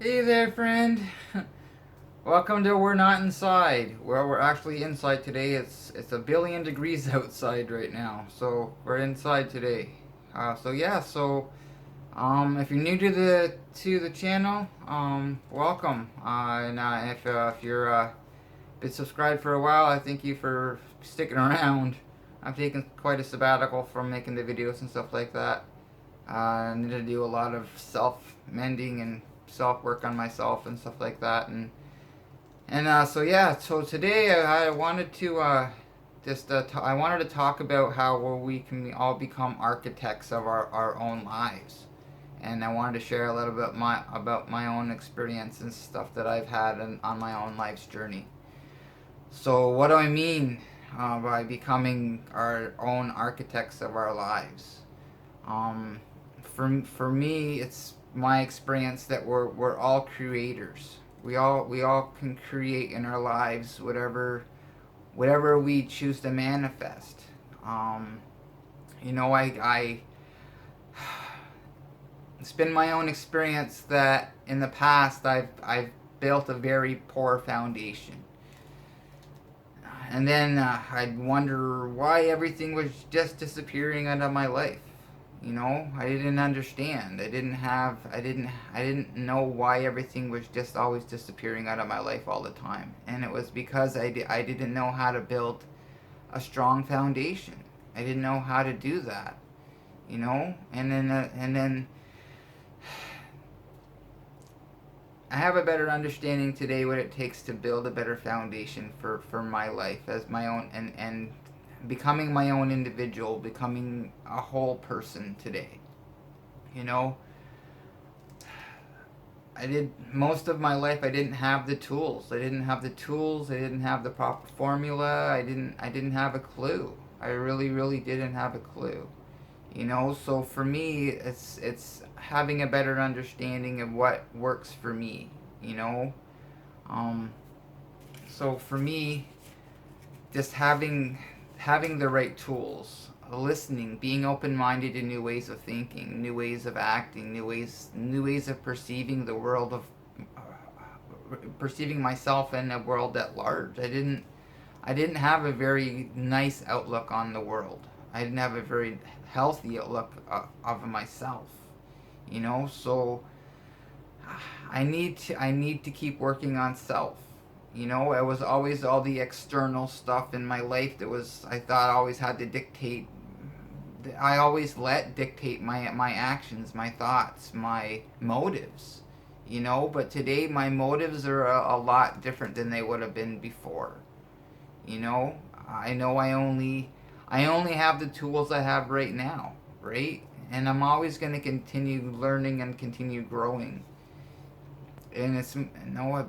Hey there, friend. Welcome to We're Not Inside. Well, we're actually inside today. It's a billion degrees outside right now, so we're inside today. If you're new to the channel, welcome. If you're been subscribed for a while, I thank you for sticking around. I've taken quite a sabbatical from making the videos and stuff like that. I need to do a lot of self mending and self work on myself and stuff like that. So today I wanted to I wanted to talk about how we can all become architects of our own lives, and I wanted to share a little bit about my own experience and stuff that I've had on my own life's journey. So what do I mean by becoming our own architects of our lives? Um, for me, it's my experience that we're all creators. We all can create in our lives whatever we choose to manifest. Um, I it's been my own experience that in the past I've built a very poor foundation, and then I'd wonder why everything was just disappearing out of my life. I didn't understand. I didn't know why everything was just always disappearing out of my life all the time. And it was because I didn't know how to build a strong foundation. I didn't know how to do that, and then I have a better understanding today what it takes to build a better foundation for my life as my own, and becoming my own individual, becoming a whole person today. You know, I did most of my life. I didn't have the tools. I didn't have the tools. I didn't have the proper formula. I didn't have a clue. I really didn't have a clue. So for me, it's having a better understanding of what works for me. You know, um, so for me, just having the right tools, listening, being open-minded to new ways of thinking, new ways of acting, new ways of perceiving the world, of perceiving myself and the world at large. I didn't have a very nice outlook on the world. I didn't have a very healthy outlook of myself. So I need to keep working on self. It was always all the external stuff in my life that was, I thought, always had to dictate. I always let dictate my actions, my thoughts, my motives. But today my motives are a lot different than they would have been before. You know, I know I only have the tools I have right now, right? And I'm always going to continue learning and continue growing. And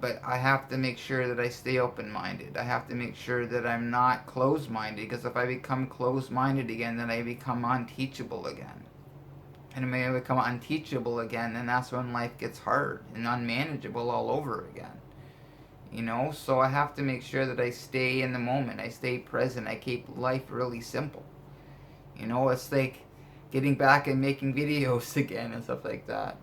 but I have to make sure that I stay open minded. I have to make sure that I'm not closed minded, because if I become closed minded again, then I become unteachable again. And when I become unteachable again, then that's when life gets hard and unmanageable all over again. So I have to make sure that I stay in the moment, I stay present, I keep life really simple. It's like getting back and making videos again and stuff like that.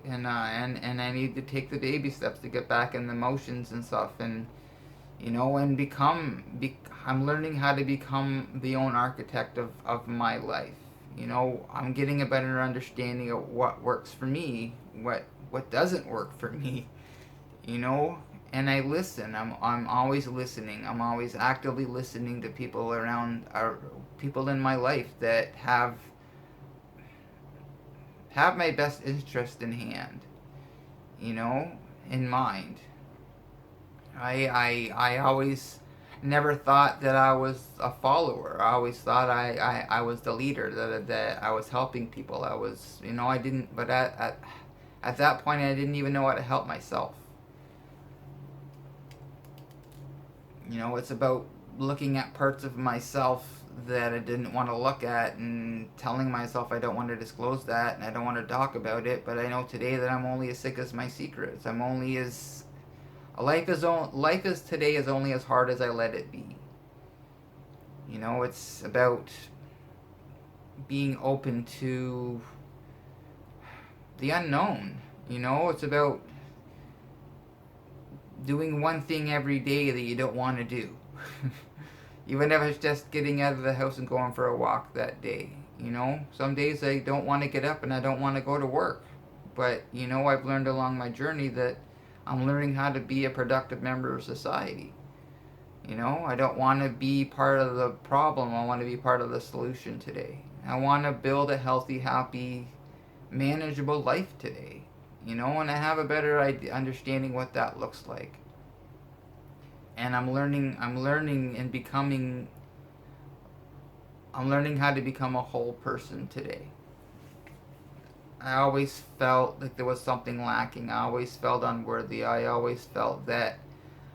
And I need to take the baby steps to get back in the motions and stuff, and I'm learning how to become the own architect of my life. I'm getting a better understanding of what works for me, what doesn't work for me, you know, and I listen. I'm always listening. I'm always actively listening to people around, people in my life that have my best interest in hand, you know, in mind. I always never thought that I was a follower. I always thought I was the leader, that I was helping people. I didn't, but at that point, I didn't even know how to help myself. It's about looking at parts of myself that I didn't want to look at, and telling myself I don't want to disclose that and I don't want to talk about it. But I know today that I'm only as sick as my secrets. I'm only as life is today is only as hard as I let it be. It's about being open to the unknown. It's about doing one thing every day that you don't want to do. Even if it's just getting out of the house and going for a walk that day. You know, some days I don't want to get up and I don't want to go to work. But, you know, I've learned along my journey that I'm learning how to be a productive member of society. You know, I don't want to be part of the problem. I want to be part of the solution today. I want to build a healthy, happy, manageable life today. You know, and I have a better understanding what that looks like. And I'm learning and becoming, I'm learning how to become a whole person today. I always felt like there was something lacking. I always felt unworthy. I always felt that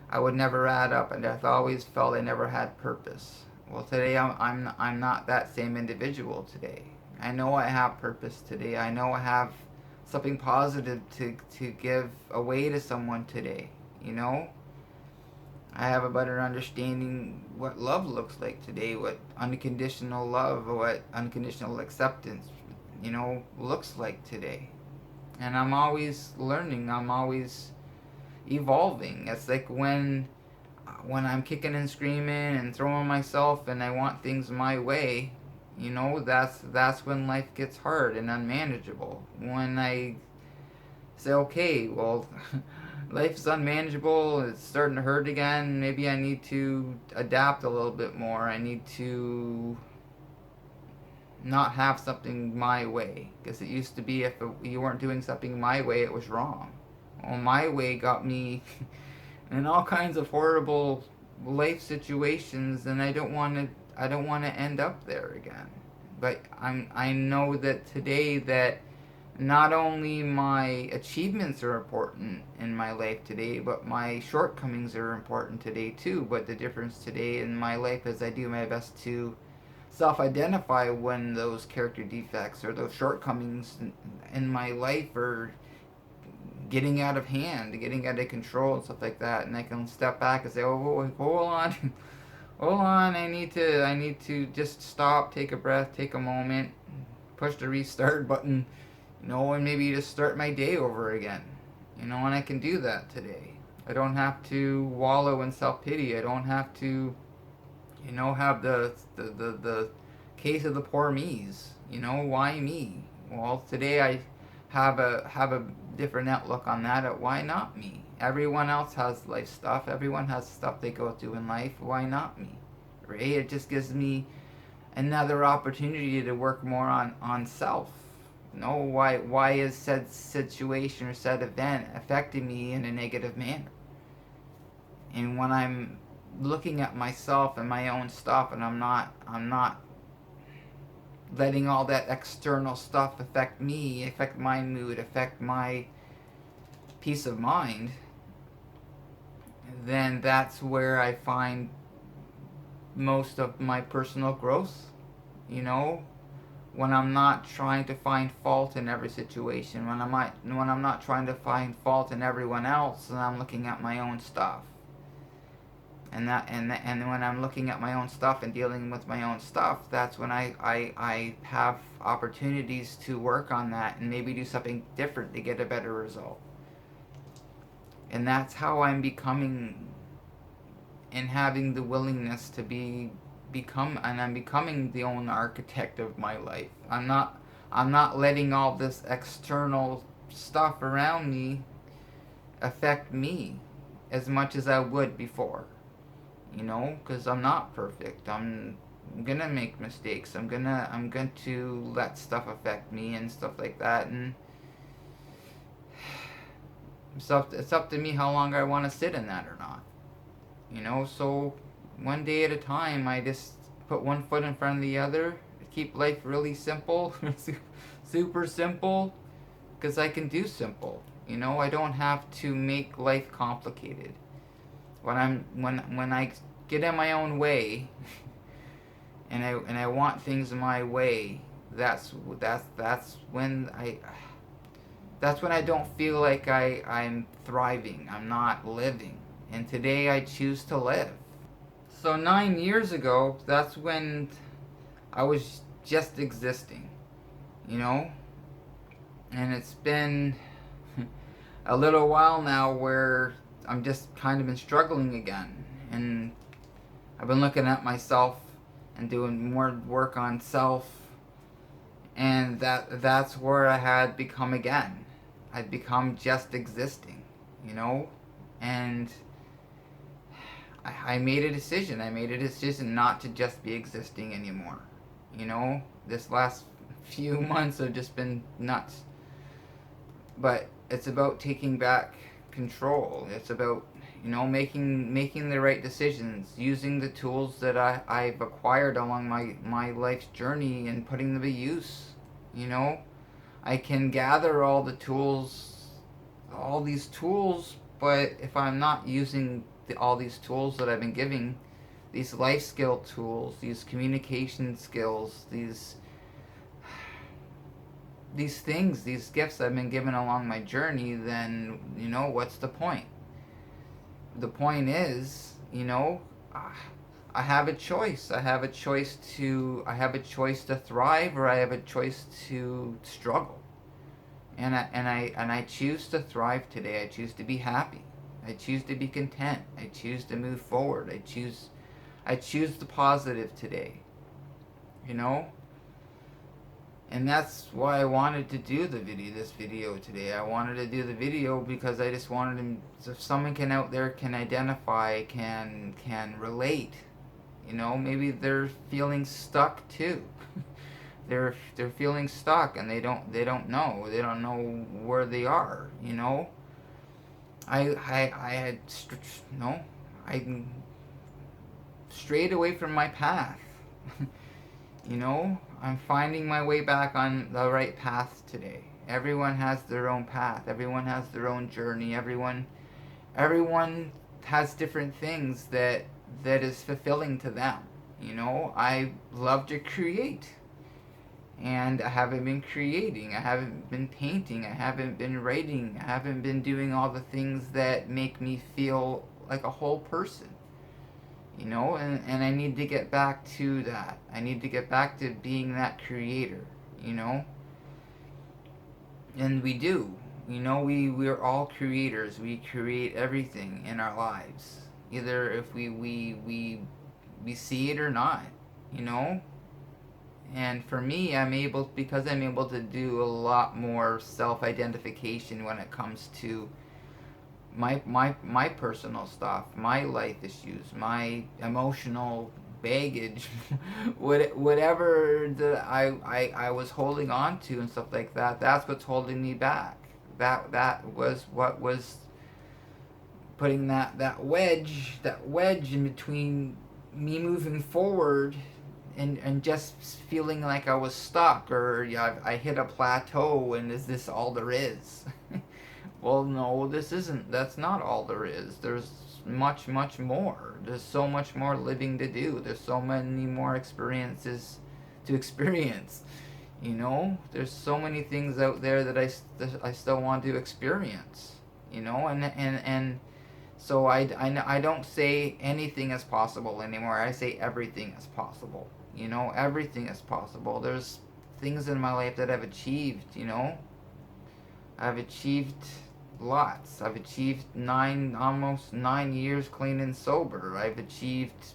I would never add up, and I always felt I never had purpose. Well, today I'm not that same individual today. I know I have purpose today. I know I have something positive to give away to someone today. You know, I have a better understanding what love looks like today, what unconditional love, what unconditional acceptance, you know, looks like today. And I'm always learning. I'm always evolving. It's like when I'm kicking and screaming and throwing myself and I want things my way, you know, that's when life gets hard and unmanageable. When I say, okay, well, life's unmanageable, it's starting to hurt again, maybe I need to adapt a little bit more. I need to not have something my way, because it used to be if you weren't doing something my way, it was wrong. Well, my way got me in all kinds of horrible life situations, and I don't want to end up there again. But I know that today that not only my achievements are important in my life today, but my shortcomings are important today too. But the difference today in my life is I do my best to self-identify when those character defects or those shortcomings in my life are getting out of hand, getting out of control and stuff like that, and I can step back and say, "Oh, hold on, hold on. I need to just stop, take a breath, take a moment, push the restart button, you know, and maybe just start my day over again, you know." And I can do that today. I don't have to wallow in self-pity. I don't have to, you know, have the case of the poor me's. You know, why me? Well, today I have a different outlook on that. At why not me? Everyone else has life stuff. Everyone has stuff they go through in life. Why not me? Right? It just gives me another opportunity to work more on self. You know, why is said situation or said event affecting me in a negative manner? And when I'm looking at myself and my own stuff, and I'm not letting all that external stuff affect me, affect my mood, affect my peace of mind, then that's where I find most of my personal growth. You know, when I'm not trying to find fault in every situation, when I'm not trying to find fault in everyone else, and I'm looking at my own stuff. And when I'm looking at my own stuff and dealing with my own stuff, that's when I have opportunities to work on that and maybe do something different to get a better result. And that's how I'm becoming and having the willingness to I'm becoming the own architect of my life. I'm not letting all this external stuff around me affect me as much as I would before. You know, because I'm not perfect. I'm gonna make mistakes. I'm going to let stuff affect me and stuff like that. And it's up to me how long I want to sit in that or not. You know, so one day at a time, I just put one foot in front of the other. Keep life really simple, super simple, because I can do simple. You know, I don't have to make life complicated. When I get in my own way and I want things my way, that's when I don't feel like I'm thriving. I'm not living. And today I choose to live. So 9 years ago, that's when I was just existing, you know? And it's been a little while now where just kind of been struggling again, and I've been looking at myself and doing more work on self, and that's where I had become again. I'd become just existing, you know, and I made a decision. I made a decision not to just be existing anymore. You know, this last few months have just been nuts. But it's about taking back control. It's about, you know, making the right decisions, using the tools that I've acquired along my life's journey and putting them to use. You know, I can gather all these tools, but if I'm not using all these tools that I've been giving, these life skill tools, these communication skills, these things, these gifts I've been given along my journey, then, you know, what's the point? The point is, you know, I have a choice. I have a choice to thrive, or I have a choice to struggle. And I choose to thrive today. I choose to be happy. I choose to be content. I choose to move forward. I choose the positive today. You know? And that's why I wanted to do this video today. I wanted to do the video because I just wanted to, if someone out there can identify, can relate, you know, maybe they're feeling stuck too. they're feeling stuck, and they don't know where they are, you know. I had no, I strayed away from my path. You know, I'm finding my way back on the right path today. Everyone has their own path. Everyone has their own journey. Everyone has different things that is fulfilling to them. You know, I love to create, and I haven't been creating. I haven't been painting. I haven't been writing. I haven't been doing all the things that make me feel like a whole person. You know, and I need to get back to that. I need to get back to being that creator, you know. And we do. You know, we're all creators. We create everything in our lives. Either if we see it or not, you know. And for me, because I'm able to do a lot more self-identification when it comes to my personal stuff, my life issues, my emotional baggage, whatever that I was holding on to and stuff like that. That's what's holding me back. That was what was putting that wedge in between me moving forward and just feeling like I was stuck, or I hit a plateau, and is this all there is? Well, no, that's not all there is. There's much, much more. There's so much more living to do. There's so many more experiences to experience. You know, there's so many things out there that I still want to experience. You know, and so I don't say anything is possible anymore. I say everything is possible. You know, everything is possible. There's things in my life that I've achieved, you know. I've achieved lots. I've achieved almost 9 years clean and sober. I've achieved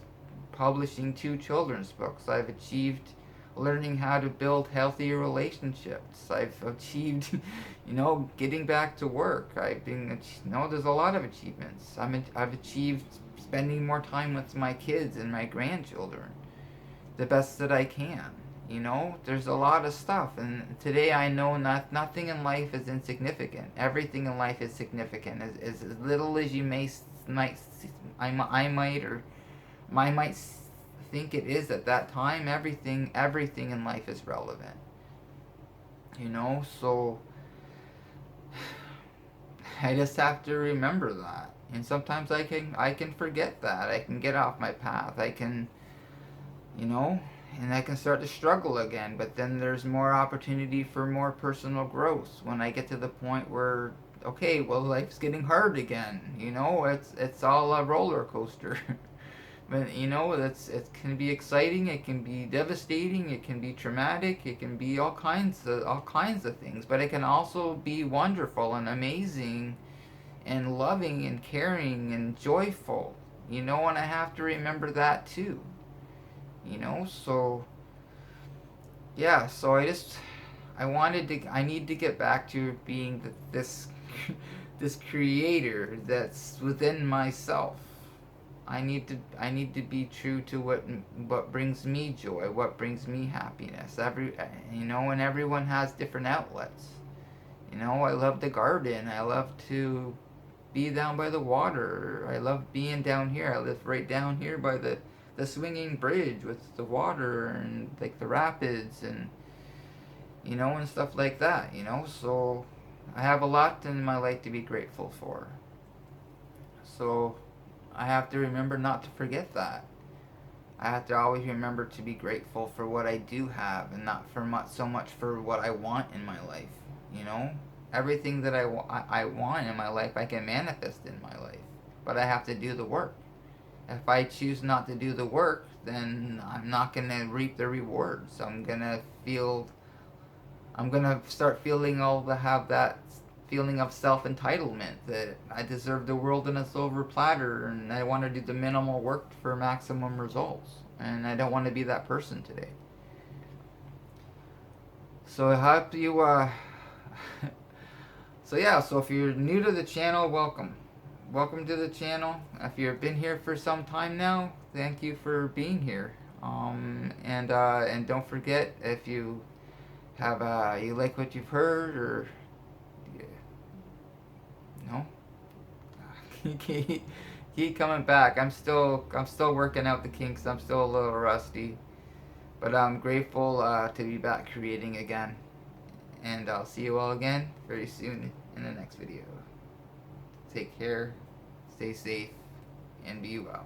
publishing 2 children's books. I've achieved learning how to build healthier relationships. I've achieved, you know, getting back to work. There's a lot of achievements. I've achieved spending more time with my kids and my grandchildren, the best that I can. You know, there's a lot of stuff, and today I know nothing in life is insignificant. Everything in life is significant. As little as you might think it is at that time, everything in life is relevant. You know, so I just have to remember that. And sometimes I can forget that. I can get off my path. I can, you know, and I can start to struggle again. But then there's more opportunity for more personal growth when I get to the point where, okay, well, life's getting hard again. You know, it's all a roller coaster. But you know, it can be exciting. It can be devastating. It can be traumatic. It can be all kinds of things. But it can also be wonderful and amazing and loving and caring and joyful, you know, and I have to remember that too, you know. So yeah, so I need to get back to being this this creator that's within myself. I need to be true to what brings me joy, what brings me happiness. You know, and everyone has different outlets. You know, I love the garden. I love to be down by the water. I love being down here. I live right down here by the swinging bridge with the water and like the rapids and you know and stuff like that, you know. So I have a lot in my life to be grateful for. So I have to remember not to forget that. I have to always remember to be grateful for what I do have and not for so much for what I want in my life. You know, everything that I want in my life, I can manifest in my life, but I have to do the work. If I choose not to do the work, then I'm not gonna reap the rewards. I'm gonna start feeling all the have that feeling of self entitlement that I deserve the world in a silver platter and I want to do the minimal work for maximum results. And I don't want to be that person today. So I hope you so yeah, so if you're new to the channel, welcome. Welcome to the channel. If you've been here for some time now, thank you for being here. And don't forget if you have you like what you've heard or no, keep coming back. I'm still working out the kinks. I'm still a little rusty, but I'm grateful to be back creating again. And I'll see you all again very soon in the next video. Take care, stay safe, and be well.